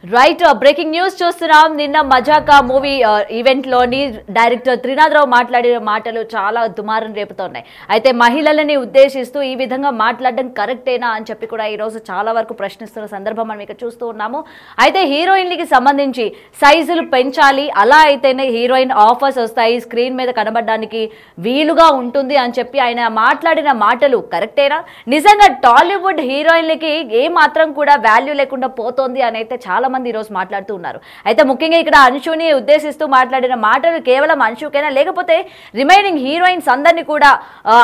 Right breaking news చూస్తున్నాం. నిన్న మజాకా movie event లోని డైరెక్టర్ త్రినాథరావు మాట్లాడిన మాటలు చాలా దుమారం రేపుతున్నాయి. అయితే మహిళలని ఉద్దేశిస్తూ ఈ విధంగా మాట్లాడడం కరెక్టేనా అని చెప్పి కూడా ఈ రోజు చాలా వరకు ప్రశ్నిస్తున్న సందర్భం మనం ఇక్కడ చూస్తూ ఉన్నాము. అయితే హీరోయిన్లకి సంబంధించి సైజులు పెంచాలి, అలా అయితేనే హీరోయిన్ ఆఫర్స్ వస్తాయి, స్క్రీన్ మీద కనబడడానికి వీలుగా ఉంటుంది అని చెప్పి ఆయన మాట్లాడిన మాటలు కరెక్టేనా? నిజంగా టాలీవుడ్ హీరోయిన్లకి ఏ మాత్రం కూడా వాల్యూ లేకుండా పోతోంది అని అయితే చాలా మంది ఈ రోజు మాట్లాడుతూ ఉన్నారు. అయితే ముఖ్యంగా ఇక్కడ అంశుని ఉద్దేశిస్తూ మాట్లాడిన మాటలు కేవలం అంశుకైనా లేకపోతే రిమైనింగ్ హీరోయిన్స్ అందరినీ కూడా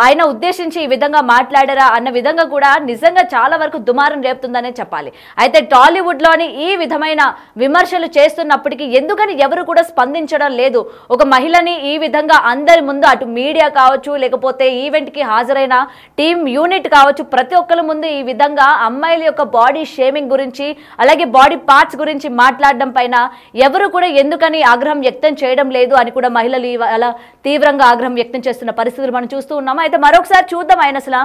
ఆయన ఉద్దేశించి ఈ విధంగా మాట్లాడారా అన్న విధంగా కూడా నిజంగా చాలా వరకు దుమారం రేపుతుందనే చెప్పాలి. అయితే టాలీవుడ్ లోని ఈ విధమైన విమర్శలు చేస్తున్నప్పటికీ ఎందుకని ఎవరు కూడా స్పందించడం లేదు? ఒక మహిళని ఈ విధంగా అందరి ముందు అటు మీడియా కావచ్చు, లేకపోతే ఈవెంట్ కి హాజరైన టీమ్ యూనిట్ కావచ్చు, ప్రతి ఒక్కరి ముందు ఈ విధంగా అమ్మాయిల యొక్క బాడీ షేమింగ్ గురించి అలాగే బాడీ పార్ట్స్ గురించి మాట్లాడడం పైన ఎవరు కూడా ఎందుకని ఆగ్రహం వ్యక్తం చేయడం లేదు అని కూడా మహిళలు అలా తీవ్రంగా ఆగ్రహం వ్యక్తం చేస్తున్న పరిస్థితులు మనం చూస్తూ ఉన్నాము. అయితే మరొకసారి చూద్దాం ఆయన అసలు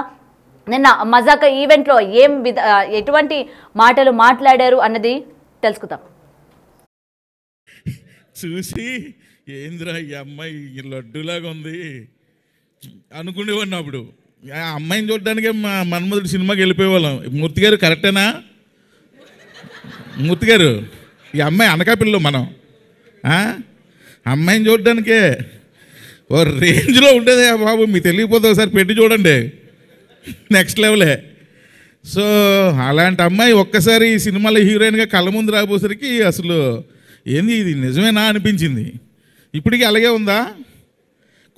నిన్న మజాకా ఈవెంట్ లో ఎటువంటి మాటలు మాట్లాడారు అన్నది తెలుసుకుందాం. చూసి ఏంద్రా ఈ అమ్మాయి లడ్డులాగా ఉంది అనుకునేవాడిని. అప్పుడు ఆ అమ్మాయిని చూడడానికే మా మన్మధుడు సినిమాకి వెళ్ళిపోయేవాళ్ళం. మూర్తి గారు కరెక్టేనా? మూర్తి గారు, ఈ అమ్మాయి అనకాపల్లిలో మనం అమ్మాయిని చూడడానికే ఓ రేంజ్లో ఉండేది బాబు. మీకు తెలియకపోతే ఒకసారి పెట్టి చూడండి, నెక్స్ట్ లెవెలే. సో అలాంటి అమ్మాయి ఒక్కసారి ఈ సినిమాలో హీరోయిన్గా కళ్ళ ముందు రాబోసరికి అసలు ఏంది ఇది నిజమేనా అనిపించింది. ఇప్పటికీ అలాగే ఉందా?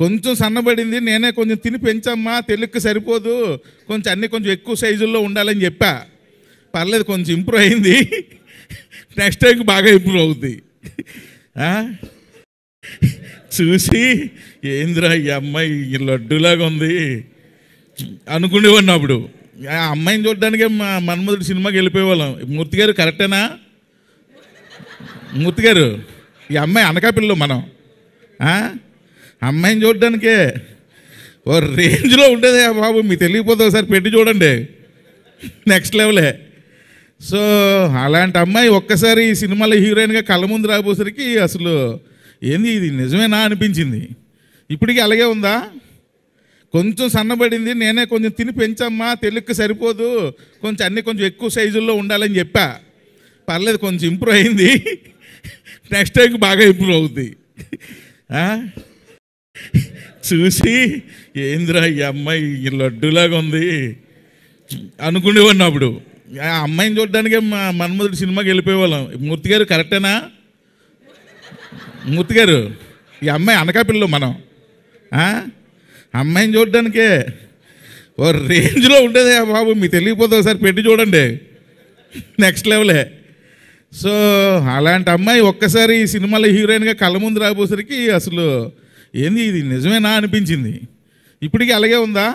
కొంచెం సన్నబడింది, నేనే కొంచెం తిని పెంచమ్మా, తెలుగుకి సరిపోదు, కొంచెం అన్నీ కొంచెం ఎక్కువ సైజుల్లో ఉండాలని చెప్పా. పర్లేదు, కొంచెం ఇంప్రూవ్ అయింది, నెక్స్ట్ టైంకి బాగా ఇంప్రూవ్ అవుద్ది. చూసి ఏంద్రా ఈ అమ్మాయి లడ్డులాగా ఉంది అనుకునేవాడిని. అప్పుడు ఆ అమ్మాయిని చూడడానికే మా మన్మధుడు సినిమాకి వెళ్ళిపోయేవాళ్ళం. మూర్తి గారు కరెక్టేనా? మూర్తి గారు, ఈ అమ్మాయి అనకాపల్లిలో మనం అమ్మాయిని చూడడానికే ఓ రేంజ్లో ఉండేది బాబు. మీకు తెలియకపోతే ఒకసారి పెట్టి చూడండి, నెక్స్ట్ లెవెలే. సో అలాంటి అమ్మాయి ఒక్కసారి ఈ సినిమాలో హీరోయిన్గా కళ్ళ ముందు రాబోసరికి అసలు ఏంది ఇది నిజమేనా అనిపించింది. ఇప్పటికీ అలాగే ఉందా? కొంచెం సన్నబడింది, నేనే కొంచెం తిని పెంచమ్మా, తెలుగుకి సరిపోదు, కొంచెం అన్నీ కొంచెం ఎక్కువ సైజుల్లో ఉండాలని చెప్పా. పర్లేదు, కొంచెం ఇంప్రూవ్ అయింది, నెక్స్ట్ టైంకి బాగా ఇంప్రూవ్ అవుద్ది. చూసి ఏంద్రా ఈ అమ్మాయి లడ్డులాగా ఉంది అనుకునేవాడిని. అప్పుడు ఆ అమ్మాయిని చూడడానికే మా మన్మధుడు సినిమాకి వెళ్ళిపోయేవాళ్ళం. మూర్తి గారు కరెక్టేనా? మూర్తి గారు, ఈ అమ్మాయి అనకాపల్లిలో మనం అమ్మాయిని చూడడానికే ఓ రేంజ్లో ఉండేది బాబు. మీకు తెలియకపోతే ఒకసారి పెట్టి చూడండి, నెక్స్ట్ లెవెలే. సో అలాంటి అమ్మాయి ఒక్కసారి ఈ సినిమాలో హీరోయిన్గా కళ్ళ ముందు రాబోసరికి అసలు ఏంది ఇది నిజమేనా అనిపించింది. ఇప్పటికీ అలాగే ఉందా?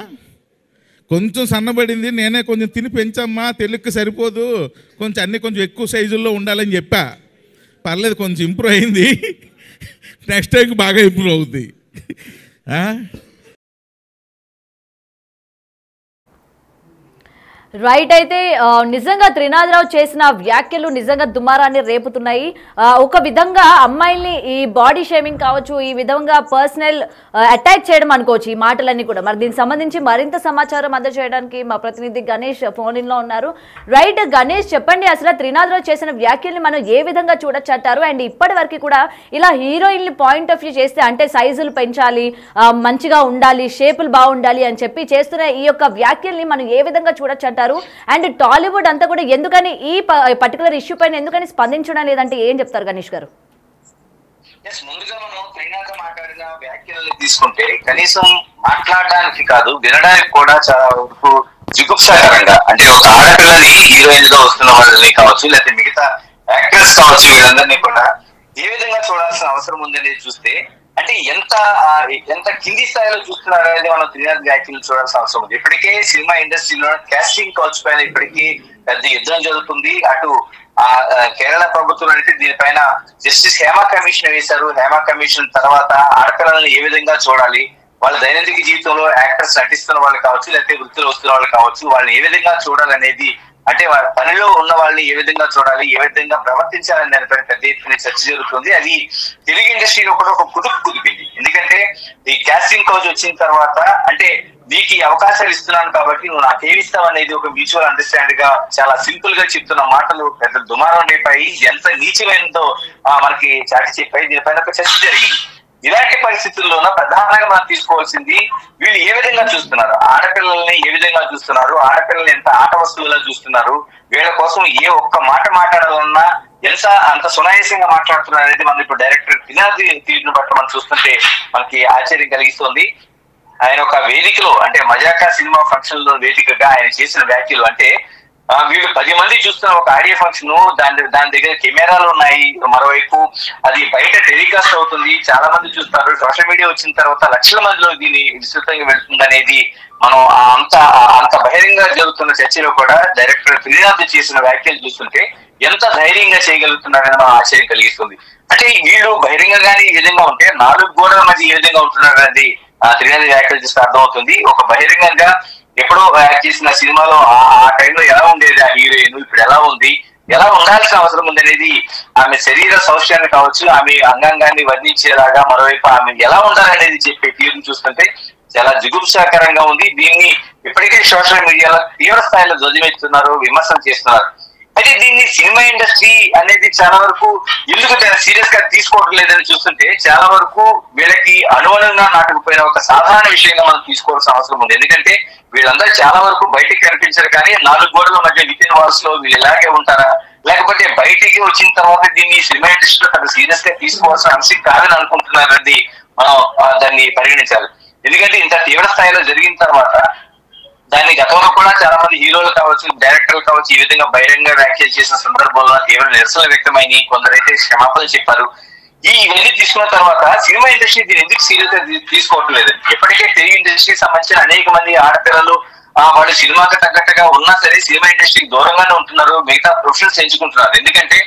కొంచెం సన్నబడింది, నేనే కొంచెం తిని పెంచమ్మా, తెలుగుకి సరిపోదు, కొంచెం అన్నీ కొంచెం ఎక్కువ సైజుల్లో ఉండాలని చెప్పా. పర్లేదు, కొంచెం ఇంప్రూవ్ అయింది, నెక్స్ట్ టైంకి బాగా ఇంప్రూవ్ అవుద్ది. రైట్. అయితే నిజంగా త్రినాథరావు చేసిన వ్యాఖ్యలు నిజంగా దుమారాన్ని రేపుతున్నాయి. ఒక విధంగా అమ్మాయిల్ని ఈ బాడీ షేమింగ్ కావచ్చు, ఈ విధంగా పర్సనల్ అటాక్ చేయడం అనుకోవచ్చు ఈ మాటలన్నీ కూడా. మరి దీనికి సంబంధించి మరింత సమాచారం అందజేయడానికి మా ప్రతినిధి గణేష్ ఫోన్ ఇన్ లో ఉన్నారు. రైట్ గణేష్, చెప్పండి అసలు త్రినాథరావు చేసిన వ్యాఖ్యల్ని మనం ఏ విధంగా చూడొచ్చంటారు? అండ్ ఇప్పటి వరకు కూడా ఇలా హీరోయిన్లు పాయింట్ ఆఫ్ వ్యూ చేస్తే అంటే సైజులు పెంచాలి, మంచిగా ఉండాలి, షేపులు బాగుండాలి అని చెప్పి చేస్తున్న ఈ యొక్క వ్యాఖ్యల్ని మనం ఏ విధంగా చూడొచ్చు అంటారు? అండ్ టాలీవుడ్ అంతా కూడా ఎందుకని ఈ పర్టికులర్ ఇష్యూ పైన ఎందుకని స్పందించడం లేదంటే ఏం చెప్తారు గణేష్ గారు? ముందుగా మనం త్రినాథ మాట్లాడిన వ్యాఖ్యలు తీసుకుంటే కనీసం మాట్లాడడానికి కాదు, వినడానికి కూడా చాలా వరకు జిగుప్సాకరంగా, అంటే ఒక ఆడపిల్లని హీరోయిన్ గా వస్తున్న వాళ్ళని కావచ్చు, లేకపోతే మిగతా యాక్టర్స్ కావచ్చు, వీళ్ళందరినీ కూడా ఏ విధంగా చూడాల్సిన అవసరం ఉందనేది చూస్తే అంటే ఎంత కింది స్థాయిలో చూస్తున్నారు అనేది మనం త్రినాథ్ వ్యాఖ్యలు చూడాల్సిన అవసరం ఉంది. ఇప్పటికే సినిమా ఇండస్ట్రీలో కాస్టింగ్ కౌచ్ పైన ఇప్పటికీ పెద్ద యుద్ధం జరుగుతుంది. అటు కేరళ ప్రభుత్వం అయితే దీనిపైన జస్టిస్ హేమా కమిషన్ వేశారు. హేమా కమిషన్ తర్వాత ఆడపిల్లలను ఏ విధంగా చూడాలి, వాళ్ళ దైనందిక జీవితంలో యాక్టర్స్ నటిస్తున్న వాళ్ళు కావచ్చు, లేకపోతే వృత్తిలో వస్తున్న వాళ్ళు కావచ్చు, వాళ్ళని ఏ విధంగా చూడాలనేది అంటే పనిలో ఉన్న వాళ్ళని ఏ విధంగా చూడాలి, ఏ విధంగా ప్రవర్తించాలని దానిపైన పెద్ద ఎత్తున చర్చ జరుగుతుంది. అది తెలుగు ఇండస్ట్రీలో కూడా ఒక కుదిపింది. ఎందుకంటే ఈ కాస్టింగ్ కౌచ్ వచ్చిన తర్వాత అంటే నీకు ఈ అవకాశాలు ఇస్తున్నాను కాబట్టి నువ్వు నాకేమిస్తావు అనేది ఒక మ్యూచువల్ అండర్స్టాండ్ గా చాలా సింపుల్ గా చెప్తున్న మాటలు పెద్ద దుమారం రేపాయి. ఎంత నీచమైనదో మనకి చాటి చెప్పాయి. దీనిపైన ఒక చర్చ జరిగింది. ఇలాంటి పరిస్థితుల్లోనూ ప్రధానంగా మనం తీసుకోవాల్సింది వీళ్ళు ఏ విధంగా చూస్తున్నారు, ఆడపిల్లల్ని ఏ విధంగా చూస్తున్నారు, ఆడపిల్లల్ని ఎంత ఆట వస్తువులా చూస్తున్నారు, వీళ్ళ కోసం ఏ ఒక్క మాట మాట్లాడాలన్నా అంత సునాయాసంగా మాట్లాడుతున్నారు అనేది మనం ఇప్పుడు డైరెక్టర్ త్రినాథ్ తీరును బట్టి మనం చూస్తుంటే మనకి ఆశ్చర్యం కలిగిస్తుంది. ఆయన ఒక వేదికలో అంటే మజాకా సినిమా ఫంక్షన్ లో వేదికగా ఆయన చేసిన వ్యాఖ్యలు అంటే వీళ్ళు 10 మంది చూస్తున్న ఒక ఆడియో ఫంక్షన్, దాని దగ్గర కెమెరాలు ఉన్నాయి, మరోవైపు అది బయట టెలికాస్ట్ అవుతుంది, చాలా మంది చూస్తారు, సోషల్ మీడియా వచ్చిన తర్వాత లక్షల మందిలో దీన్ని విస్తృతంగా వెళ్తుంది అనేది మనం అంత బహిరంగ జరుగుతున్న చర్చలో కూడా డైరెక్టర్ త్రినాథ్ చేసిన వ్యాఖ్యలు చూస్తుంటే ఎంత ధైర్యంగా చేయగలుగుతున్నారని మనం ఆశ్చర్యం కలిగిస్తుంది. అంటే వీళ్ళు బహిరంగంగానే ఈ విధంగా ఉంటే 4 గోడల మధ్య ఏ విధంగా ఉంటున్నారు అనేది త్రినాథ్ వ్యాఖ్యలు చూస్తే అర్థమవుతుంది. ఒక బహిరంగంగా ఎప్పుడో యాక్ట్ చేసిన సినిమాలో ఆ టైంలో ఎలా ఉండేది ఆ హీరోయిన్, ఇప్పుడు ఎలా ఉంది, ఎలా ఉండాల్సిన అవసరం ఉంది అనేది ఆమె శరీర సౌష్యాన్ని కావచ్చు, ఆమె అంగాంగాన్ని వర్ణించేలాగా మరోవైపు ఆమె ఎలా ఉండాలనేది చెప్పే తీరును చూస్తుంటే చాలా జిగుప్సాకరంగా ఉంది. దీన్ని ఇప్పటికే సోషల్ మీడియాలో తీవ్ర స్థాయిలో ధ్వజమెత్తున్నారు, విమర్శలు చేస్తున్నారు. అయితే దీన్ని సినిమా ఇండస్ట్రీ అనేది చాలా వరకు ఎందుకు సీరియస్ గా తీసుకోవడం లేదని చూస్తుంటే చాలా వరకు వీళ్ళకి అనుగుణంగా నాటుకుపోయిన ఒక సాధారణ విషయంగా మనం తీసుకోవాల్సిన అవసరం ఉంది. ఎందుకంటే వీళ్ళందరూ చాలా వరకు బయటికి కనిపించారు, కానీ 4 గోడల మధ్య వితిన్ వాల్స్ లో వీళ్ళు ఇలాగే ఉంటారా, లేకపోతే బయటికి వచ్చిన తర్వాత దీన్ని సినిమా ఇండస్ట్రీలో పెద్ద సీరియస్ గా తీసుకోవాల్సిన అంశం కాదని అనుకుంటున్నారని మనం దాన్ని పరిగణించాలి. ఎందుకంటే ఇంత తీవ్ర స్థాయిలో జరిగిన తర్వాత దాన్ని గతంలో కూడా చాలా మంది హీరోలు కావచ్చు, డైరెక్టర్లు కావచ్చు ఈ విధంగా బహిరంగ వ్యాఖ్యలు చేసిన సందర్భంలో తీవ్ర నిరసనలు వ్యక్తమైంది, కొందరైతే క్షమాపణలు చెప్పారు. ఇవన్నీ తీసుకున్న తర్వాత సినిమా ఇండస్ట్రీ దీన్ని ఎందుకు సీరియస్ గా తీసుకోవట్లేదు? ఎప్పటికే తెలుగు ఇండస్ట్రీకి సంబంధించిన అనేక మంది ఆడపిల్లలు వాళ్ళు సినిమాకి తగ్గట్టుగా ఉన్నా సరే సినిమా ఇండస్ట్రీకి దూరంగానే ఉంటున్నారు, మిగతా ప్రొఫెషన్స్ ఎంచుకుంటున్నారు. ఎందుకంటే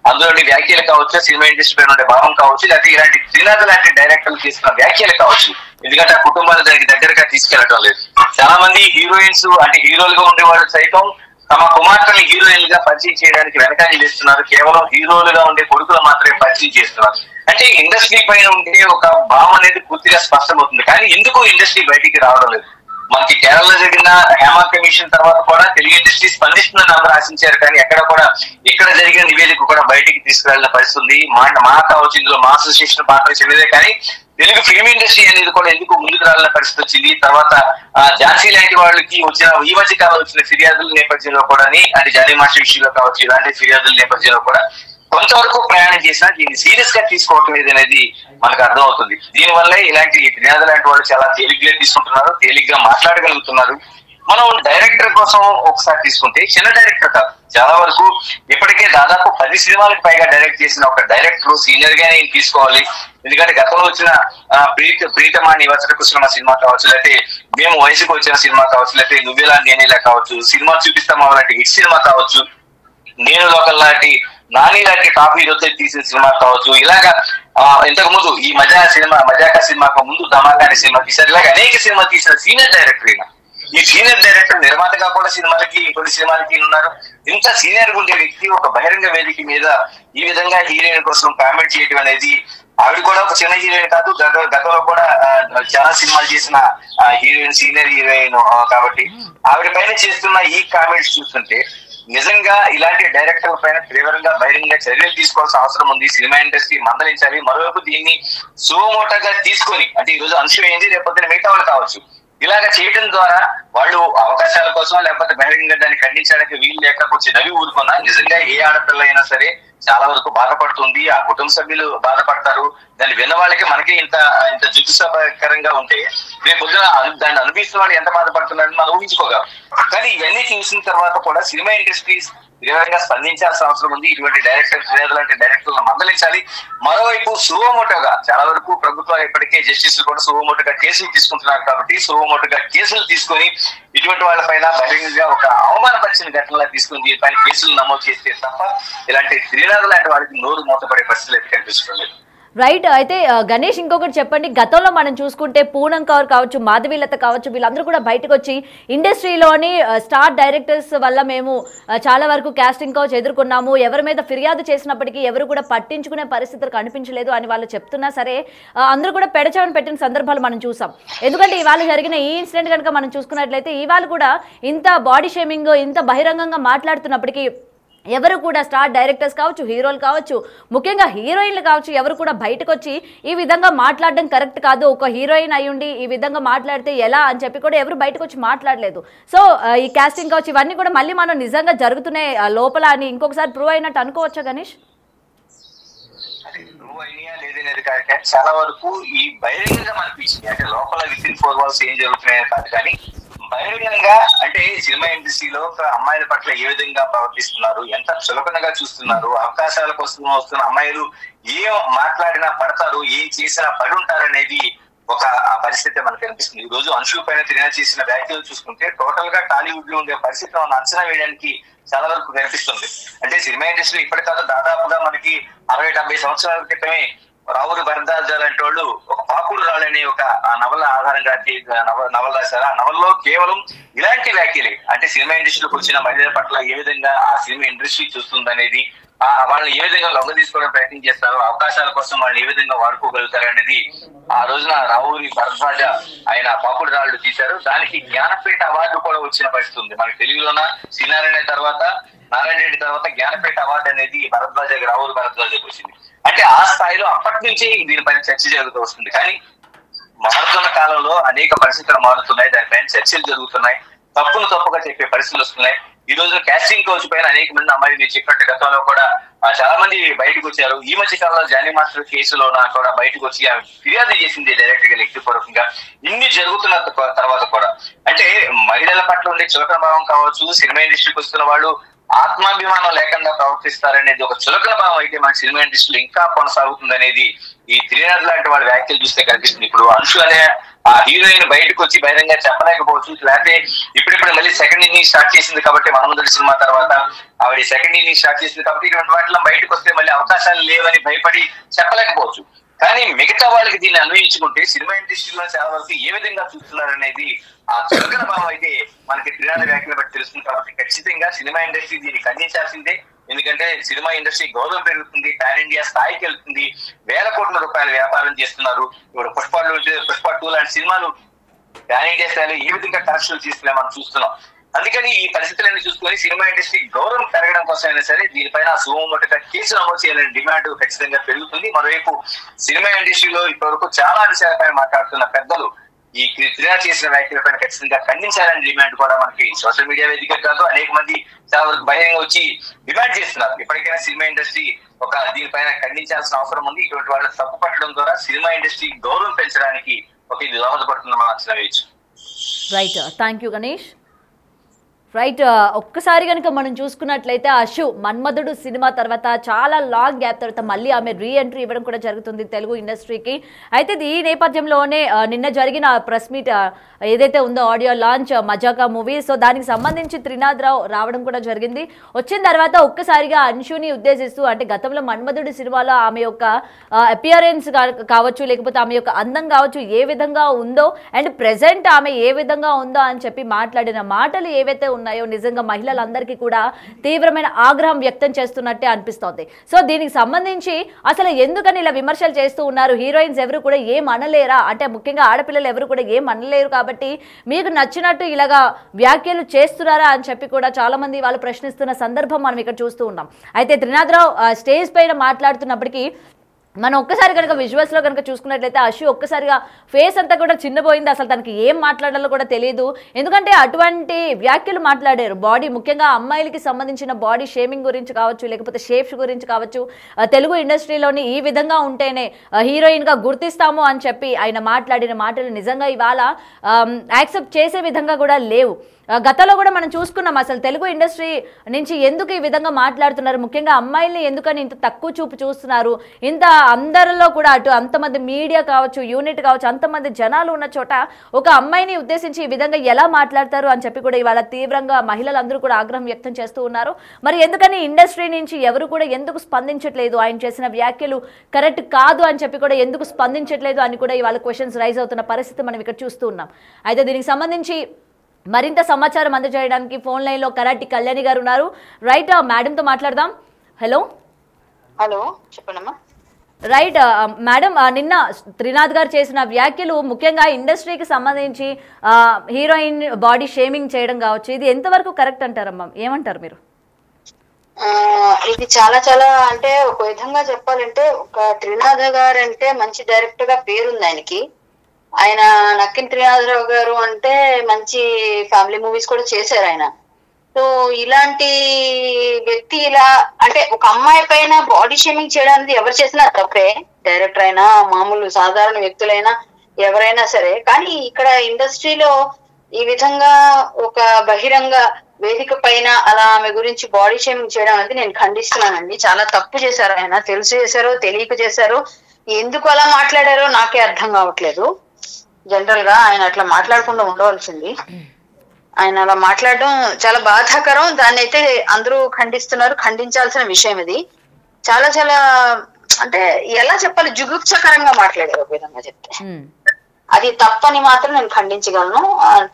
అందులోని వ్యాఖ్యలు కావచ్చు, సినిమా ఇండస్ట్రీ పైన ఉండే భావం కావచ్చు, లేకపోతే ఇలాంటి త్రినాథ్ లాంటి డైరెక్టర్లు చేసిన వ్యాఖ్యలు కావచ్చు, ఎందుకంటే ఆ కుటుంబాలు దానికి దగ్గరగా తీసుకెళ్లడం లేదు. చాలా మంది హీరోయిన్స్ అంటే హీరోలుగా ఉండేవాళ్ళు సైతం తమ కుమార్తెని హీరోయిన్ గా పరిచయం చేయడానికి వెనకాల చేస్తున్నారు, కేవలం హీరోలుగా ఉండే కొడుకులు మాత్రమే పరిచయం చేస్తున్నారు. అంటే ఇండస్ట్రీ పైన ఉండే ఒక భావం అనేది పూర్తిగా స్పష్టమవుతుంది. కానీ ఎందుకు ఇండస్ట్రీ బయటికి రావడం లేదు? మనకి కేరళలో జరిగిన హేమా కమిషన్ తర్వాత కూడా తెలుగు ఇండస్ట్రీ స్పందిస్తుందని అందరూ ఆశించారు, కానీ ఎక్కడ కూడా ఇక్కడ జరిగిన నివేదిక కూడా బయటికి తీసుకువెళ్ళిన పరిస్థితుంది. మా కావచ్చు, ఇందులో మా అసోసియేషన్ పాత్ర చెందిదే, కానీ తెలుగు ఫిల్మ్ ఇండస్ట్రీ అనేది కూడా ఎందుకు ముందుకు రావాలన్న పరిస్థితి వచ్చింది. తర్వాత ఝాన్సీ లాంటి వాళ్ళకి వచ్చిన ఈ మధ్య కాలంలో వచ్చిన ఫిర్యాదుల నేపథ్యంలో కూడా అంటే జానీ మాస్టర్ విషయంలో కావచ్చు, ఇలాంటి ఫిర్యాదుల నేపథ్యంలో కూడా కొంతవరకు ప్రయాణం చేసినా దీన్ని సీరియస్ గా తీసుకోవటం లేదు అనేది మనకు అర్థం అవుతుంది. దీనివల్ల ఇలాంటి త్రినాథ్ లాంటి వాళ్ళు చాలా తేలిగ్గా తీసుకుంటున్నారు, తేలిగ్గా మాట్లాడగలుగుతున్నారు. మనం డైరెక్టర్ కోసం ఒకసారి తీసుకుంటే చిన్న డైరెక్టర్ కాదు, చాలా వరకు ఇప్పటికే దాదాపు 10 సినిమాలకు పైగా డైరెక్ట్ చేసిన ఒక డైరెక్టర్ సీనియర్ గానే తీసుకోవాలి. ఎందుకంటే గతంలో వచ్చిన ప్రీతమా నివసర కుసుమ సినిమా కావచ్చు, లేకపోతే మేము వయసుకు వచ్చిన సినిమా కావచ్చు, లేకపోతే నువ్వేలా నేనేలా కావచ్చు, సినిమా చూపిస్తాం లాంటి హిట్ సినిమా కావచ్చు, నేను లోకల్ లాంటి నాని లాంటి టాప్ హీరోతో తీసిన సినిమా కావచ్చు, ఇలాగా ఇంతకు ముందు ఈ మజాకా సినిమాకు ముందు ధమాకా సినిమా తీశారు, ఇలాగ అనేక సినిమా తీసిన సీనియర్ డైరెక్టర్ అయినా ఈ సీనియర్ డైరెక్టర్ నిర్మాతగా కూడా కొన్ని సినిమాలకి ఉన్నారు. ఇంత సీనియర్ గా ఉండే వ్యక్తి ఒక బహిరంగ వేదిక మీద ఈ విధంగా హీరోయిన్ కోసం కామెంట్ చేయడం అనేది, ఆవిడ కూడా ఒక చిన్న హీరోయిన్ కాదు, గతంలో కూడా చాలా సినిమాలు చేసిన హీరోయిన్, సీనియర్ హీరోయిన్ కాబట్టి ఆవిడ పైన చేస్తున్న ఈ కామెంట్స్ చూస్తుంటే నిజంగా ఇలాంటి డైరెక్టర్ల పైన తీవ్రంగా బహిరంగ చర్యలు తీసుకోవాల్సిన అవసరం ఉంది. సినిమా ఇండస్ట్రీ మందలించాలి. మరోవైపు దీన్ని సుమోటోగా తీసుకొని అంటే ఈ రోజు అంశం ఏంది, లేకపోతే మిగతా వాళ్ళు కావచ్చు, ఇలాగ చేయడం ద్వారా వాళ్ళు అవకాశాల కోసం లేకపోతే బహిరంగ దాన్ని ఖండించడానికి వీలు లేక కొంచెం నవ్వి ఊరుకున్నా నిజంగా ఏ ఆడపిల్ల అయినా సరే చాలా వరకు బాధపడుతుంది, ఆ కుటుంబ సభ్యులు బాధపడతారు. దాన్ని విన్న వాళ్ళకి మనకి ఇంత జుగుప్సాకరంగా ఉంటే రేపు పొద్దున దాన్ని అనుభవిస్తున్న వాళ్ళు ఎంత బాధపడుతున్నారని మనం ఊహించుకోగలం. కానీ ఇవన్నీ చూసిన తర్వాత కూడా సినిమా ఇండస్ట్రీస్ తీవ్రంగా స్పందించాల్సిన అవసరం ఉంది. ఇటువంటి డైరెక్టర్ లాంటి డైరెక్టర్లను మందలించాలి. మరోవైపు సువోమోటోగా చాలా వరకు ప్రభుత్వాలు ఇప్పటికే జస్టిస్ కూడా సువోమోటోగా కేసులు తీసుకుంటున్నారు కాబట్టి సువోమోటోగా కేసులు తీసుకొని ఇటువంటి వాళ్ళ పైన బహిరంగంగా ఒక అవమానపరిచిన ఘటనలా తీసుకుని దీనిపైన కేసులు నమోదు చేస్తే తప్ప ఇలాంటి త్రినాథ్ లాంటి వాళ్ళకి నోరు మూతపడే పరిస్థితులు అయితే కనిపిస్తుంది. రైట్. అయితే గణేష్ ఇంకొకటి చెప్పండి, గతంలో మనం చూసుకుంటే పూనం కౌర్ కావచ్చు, మాధవీలత కావచ్చు, వీళ్ళందరూ కూడా బయటకు వచ్చి ఇండస్ట్రీలోని స్టార్ డైరెక్టర్స్ వల్ల మేము చాలా వరకు కాస్టింగ్ కౌచ్ ఎదుర్కొన్నాము, ఎవరి మీద ఫిర్యాదు చేసినప్పటికీ ఎవరు కూడా పట్టించుకునే పరిస్థితులు కనిపించలేదు అని వాళ్ళు చెప్తున్నా సరే అందరూ కూడా పెడచవని పెట్టిన సందర్భాలు మనం చూసాం. ఎందుకంటే ఇవాళ జరిగిన ఈ ఇన్సిడెంట్ కనుక మనం చూసుకున్నట్లయితే ఇవాళ కూడా ఇంత బాడీ షేమింగ్ ఇంత బహిరంగంగా మాట్లాడుతున్నప్పటికీ ఎవరు కూడా స్టార్ డైరెక్టర్స్ కావచ్చు, హీరోలు కావచ్చు, ముఖ్యంగా హీరోయిన్లు కావచ్చు, ఎవరు కూడా బయటకు వచ్చి ఈ విధంగా మాట్లాడడం కరెక్ట్ కాదు, ఒక హీరోయిన్ అయ్యుండి ఈ విధంగా మాట్లాడితే ఎలా అని చెప్పి కూడా ఎవరు బయటకు వచ్చి మాట్లాడలేదు. సో ఈ కాస్టింగ్ కావచ్చు ఇవన్నీ కూడా మళ్ళీ మనం నిజంగా జరుగుతున్నాయి లోపల అని ఇంకొకసారి ప్రూవ్ అయినట్టు అనుకోవచ్చా గణేష్? చాలా వరకు ఈ బహిరంగంగా అనిపించింది, అంటే లోపల విత్ ఇన్ 4 walls ఏం జరుగుతున్నాయని కాదు, కానీ బహిరంగంగా అంటే సినిమా ఇండస్ట్రీలో అమ్మాయిల పట్ల ఏ విధంగా ప్రవర్తిస్తున్నారు, ఎంత చులకనగా చూస్తున్నారు, అవకాశాల కోసం వస్తున్న అమ్మాయిలు ఏం మాట్లాడినా పడతారు, ఏం చేసినా పడి ఉంటారు అనేది ఒక పరిస్థితి మనకు కనిపిస్తుంది. ఈ రోజు అంశు పైన తిరిగి చేసిన వ్యాఖ్యలు చూసుకుంటే టోటల్ గా టాలీవుడ్ లో ఉండే పరిస్థితి మనం అంచనా వేయడానికి చాలా వరకు కనిపిస్తుంది. అంటే సినిమా ఇండస్ట్రీ ఇప్పటి కాదు, దాదాపుగా మనకి 60-70 సంవత్సరాల క్రితమే రావురి భరద్వాజ్ లాంటి వాళ్ళు ఒక పాకుడు రాళ్ళనే ఒక నవల ఆధారంగా నవల రాశారు. ఆ నవల్లో కేవలం ఇలాంటి వ్యాఖ్యలే, అంటే సినిమా ఇండస్ట్రీలోకి వచ్చిన మహిళల పట్ల ఏ విధంగా ఆ సినిమా ఇండస్ట్రీ చూస్తుంది అనేది, వాళ్ళని ఏ విధంగా లొంగ తీసుకోవడం ప్రయత్నం చేస్తారు, అవకాశాల కోసం వాళ్ళని ఏ విధంగా వాడుకోగలుగుతారు అనేది ఆ రోజున రావురి భరద్వాజ ఆయన పాకుడు రాళ్ళు తీశారు. దానికి జ్ఞానపీఠ అవార్డు కూడా వచ్చిన పరిస్థితి ఉంది. మనకి తెలుగులోన శ్రీనారాయణ తర్వాత నారాయణ రెడ్డి తర్వాత జ్ఞానపీఠ అవార్డు అనేది రావురి భరద్వాజకి వచ్చింది. అంటే ఆ స్థాయిలో అప్పటి నుంచి దీనిపైన చర్చ జరుగుతూ వస్తుంది. కానీ మారుతున్న కాలంలో అనేక పరిస్థితులు మారుతున్నాయి, దానిపైన చర్చలు జరుగుతున్నాయి, తప్పును తప్పుగా చెప్పే పరిస్థితులు వస్తున్నాయి. ఈ రోజు కాస్టింగ్ కోచ్ పైన అనేక మంది అమ్మాయిలు చెప్పినట్టు గతంలో కూడా చాలా మంది బయటకు వచ్చారు. ఈ మధ్య కాలంలో జానీ మాస్టర్ కేసులో కూడా బయటకు వచ్చి ఆమె ఫిర్యాదు చేసింది డైరెక్ట్ గా వ్యక్తిపూర్వకంగా. ఇన్ని జరుగుతున్న తర్వాత కూడా అంటే మహిళల పట్ల ఉండే చులకన భావం కావచ్చు, సినిమా ఇండస్ట్రీకి వస్తున్న వాళ్ళు ఆత్మాభిమానం లేకుండా ప్రవర్తిస్తారనేది ఒక చులకన భావం అయితే మన సినిమా ఇండస్ట్రీలో ఇంకా కొనసాగుతుంది అనేది ఈ త్రినాథ్ లాంటి వాళ్ళ వ్యాఖ్యలు చూస్తే కనిపిస్తుంది. ఇప్పుడు అంశు అనే ఆ హీరోయిన్ బయటకు వచ్చి బహిరంగ చెప్పలేకపోవచ్చు, లేకపోతే ఇప్పుడిప్పుడు మళ్ళీ సెకండ్ ఇన్నింగ్ స్టార్ట్ చేసింది కాబట్టి మనముందరి సినిమా తర్వాత ఆవిడ సెకండ్ ఇన్నింగ్ స్టార్ట్ చేసింది కాబట్టి ఇటువంటి వాటిలో బయటకు వస్తే మళ్ళీ అవకాశాలు లేవని భయపడి చెప్పలేకపోవచ్చు. కానీ మిగతా వాళ్ళకి దీన్ని అన్వయించుకుంటే సినిమా ఇండస్ట్రీలో చాలా వరకు ఏ విధంగా చూస్తున్నారు అనేది ఆ చులకన భావం అయితే మనకి త్రినాథ్ వ్యాఖ్యలు బట్టి తెలుస్తుంది. కాబట్టి ఖచ్చితంగా సినిమా ఇండస్ట్రీ దీన్ని ఖండించాల్సిందే. ఎందుకంటే సినిమా ఇండస్ట్రీ గౌరవం పెరుగుతుంది, పాన్ ఇండియా స్థాయికి వెళ్తుంది, వేల కోట్ల రూపాయల వ్యాపారం చేస్తున్నారు. ఇప్పుడు పుష్ప 2 లాంటి సినిమాలు పాన్ ఇండియా స్థాయిలో ఏ విధంగా కలెక్షన్లు తీసుకునే మనం చూస్తున్నాం. అందుకని ఈ పరిస్థితులన్నీ చూసుకొని సినిమా ఇండస్ట్రీ గౌరవం పెరగడం కోసమైనా సరే దీనిపైన సుమోటోగా కేసు నమోదు చేయాలని డిమాండ్ ఖచ్చితంగా పెరుగుతుంది. మరోవైపు సినిమా ఇండస్ట్రీలో ఇప్పటివరకు చాలా అంశాలపై మాట్లాడుతున్న పెద్దలు ఈ త్రినాథ్ చేసిన వ్యాఖ్యలపైన ఖచ్చితంగా ఖండించాలని డిమాండ్ కూడా మనకి సోషల్ మీడియా వేదిక కాదు అనేక మంది చాలా వరకు బహిరంగ వచ్చి డిమాండ్ చేస్తున్నారు. ఇప్పటికైనా సినిమా ఇండస్ట్రీ దీనిపైన ఖండించాల్సిన అవసరం ఉంది. ఇటువంటి వాళ్ళని తప్పు పట్టడం ద్వారా సినిమా ఇండస్ట్రీ గౌరవం పెంచడానికి ఇది దోహదపడుతుందని మనం అంచనా వేయచ్చు. Right, thank you Ganesh. Right, ఒక్కసారి కనుక మనం చూసుకున్నట్లయితే అశు మన్మధుడు సినిమా తర్వాత చాలా లాంగ్ గ్యాప్ తర్వాత మళ్ళీ ఆమె రీ ఎంట్రీ ఇవ్వడం కూడా జరుగుతుంది తెలుగు ఇండస్ట్రీకి. అయితే ఈ నేపథ్యంలోనే నిన్న జరిగిన ప్రెస్ మీట్ ఏదైతే ఉందో ఆడియో లాంచ్ మజాకా మూవీ, సో దానికి సంబంధించి త్రినాథ్ రావు రావడం కూడా జరిగింది. వచ్చిన తర్వాత ఒక్కసారిగా అంశుని ఉద్దేశిస్తూ అంటే గతంలో మన్మధుడు సినిమాలో ఆమె యొక్క అపియరెన్స్ కావచ్చు, లేకపోతే ఆమె యొక్క అందం కావచ్చు ఏ విధంగా ఉందో అండ్ ప్రెసెంట్ ఆమె ఏ విధంగా ఉందో అని చెప్పి మాట్లాడిన మాటలు ఏవైతే ఉన్నాయో నిజంగా మహిళలందరికీ కూడా తీవ్రమైన ఆగ్రహం వ్యక్తం చేస్తున్నట్టే అనిపిస్తోంది. సో దీనికి సంబంధించి అసలు ఎందుకని ఇలా విమర్శలు చేస్తూ ఉన్నారు, హీరోయిన్స్ ఎవరు కూడా ఏం అనలేరా, అంటే ముఖ్యంగా ఆడపిల్లలు ఎవరు కూడా ఏం అనలేరు కాబట్టి మీకు నచ్చినట్టు ఇలాగా వ్యాఖ్యలు చేస్తున్నారా అని చెప్పి కూడా చాలా మంది వాళ్ళు ప్రశ్నిస్తున్న సందర్భం మనం ఇక్కడ చూస్తూ ఉన్నాం. అయితే త్రినాథ్ రావు స్టేజ్ పైన మాట్లాడుతున్నప్పటికీ మనం ఒక్కసారి కనుక విజువల్స్ లో కనుక చూసుకున్నట్లయితే అశు ఒక్కసారిగా ఫేస్ అంతా కూడా చిన్నపోయింది, అసలు తనకి ఏం మాట్లాడాలో కూడా తెలియదు. ఎందుకంటే అటువంటి వ్యాఖ్యలు మాట్లాడారు, బాడీ ముఖ్యంగా అమ్మాయిలకి సంబంధించిన బాడీ షేమింగ్ గురించి కావచ్చు, లేకపోతే షేప్స్ గురించి కావచ్చు, తెలుగు ఇండస్ట్రీలోని ఈ విధంగా ఉంటేనే హీరోయిన్ గా గుర్తిస్తాము అని చెప్పి ఆయన మాట్లాడిన మాటలు నిజంగా ఇవాళ యాక్సెప్ట్ చేసే విధంగా కూడా లేవు. గతంలో కూడా మనం చూసుకున్నాం అసలు తెలుగు ఇండస్ట్రీ నుంచి ఎందుకు ఈ విధంగా మాట్లాడుతున్నారు, ముఖ్యంగా అమ్మాయిల్ని ఎందుకని ఇంత తక్కువ చూపు చూస్తున్నారు, ఇంత అందరిలో కూడా అటు అంతమంది మీడియా కావచ్చు, యూనిట్ కావచ్చు, అంతమంది జనాలు ఉన్న చోట ఒక అమ్మాయిని ఉద్దేశించి ఈ విధంగా ఎలా మాట్లాడతారు అని చెప్పి కూడా ఇవాళ తీవ్రంగా మహిళలందరూ కూడా ఆగ్రహం వ్యక్తం చేస్తూ ఉన్నారు. మరి ఎందుకని ఇండస్ట్రీ నుంచి ఎవరు కూడా ఎందుకు స్పందించట్లేదు, ఆయన చేసిన వ్యాఖ్యలు కరెక్ట్ కాదు అని చెప్పి కూడా ఎందుకు స్పందించట్లేదు అని కూడా ఇవాళ క్వశ్చన్స్ రైజ్ అవుతున్న పరిస్థితి మనం ఇక్కడ చూస్తూ ఉన్నాం. అయితే దీనికి సంబంధించి మరింత సమాచారం అందజేయడానికి ఫోన్ లైన్ లో కరాటి కళ్యాణి గారు ఉన్నారు. రైట్, మేడం తో మాట్లాడదాం. హలో హలో చెప్పండమ్మా. రైట్ మేడం, నిన్న త్రినాథ్ గారు చేసిన వ్యాఖ్యలు ముఖ్యంగా ఇండస్ట్రీకి సంబంధించి హీరోయిన్ బాడీ షేమింగ్ చేయడం కావచ్చు, ఇది ఎంతవరకు కరెక్ట్ అంటారమ్మా, ఏమంటారు మీరు? ఇది చాలా చాలా అంటే ఒక విధంగా చెప్పాలంటే ఒక త్రినాథ్ గారు అంటే మంచి డైరెక్టర్ గా పేరుంది ఆయనకి. ఆయన నక్కిన త్రినాథరావు గారు అంటే మంచి ఫ్యామిలీ మూవీస్ కూడా చేశారు ఆయన. సో ఇలాంటి వ్యక్తి ఇలా అంటే ఒక అమ్మాయి పైన బాడీ షేమింగ్ చేయడానికి ఎవరు చేసినా తప్పే, డైరెక్టర్ అయినా మామూలు సాధారణ వ్యక్తులైనా ఎవరైనా సరే. కానీ ఇక్కడ ఇండస్ట్రీలో ఈ విధంగా ఒక బహిరంగ వేదిక పైన అలా ఆమె గురించి బాడీ షేమింగ్ చేయడం అనేది నేను ఖండిస్తున్నానండి. చాలా తప్పు చేశారు ఆయన, తెలుసు చేశారో తెలియక చేశారో, ఎందుకు అలా మాట్లాడారో నాకే అర్థం కావట్లేదు. జనరల్ గా ఆయన అట్లా మాట్లాడకుండా ఉండవలసింది. ఆయన అలా మాట్లాడడం చాలా బాధాకరం, దాన్ని అయితే అందరూ ఖండిస్తున్నారు, ఖండించాల్సిన విషయం ఇది. చాలా చాలా అంటే ఎలా చెప్పాలి, జుగుప్సకరంగా మాట్లాడారు ఒక విధంగా చెప్తే. అది తప్పని మాత్రం నేను ఖండించగలను.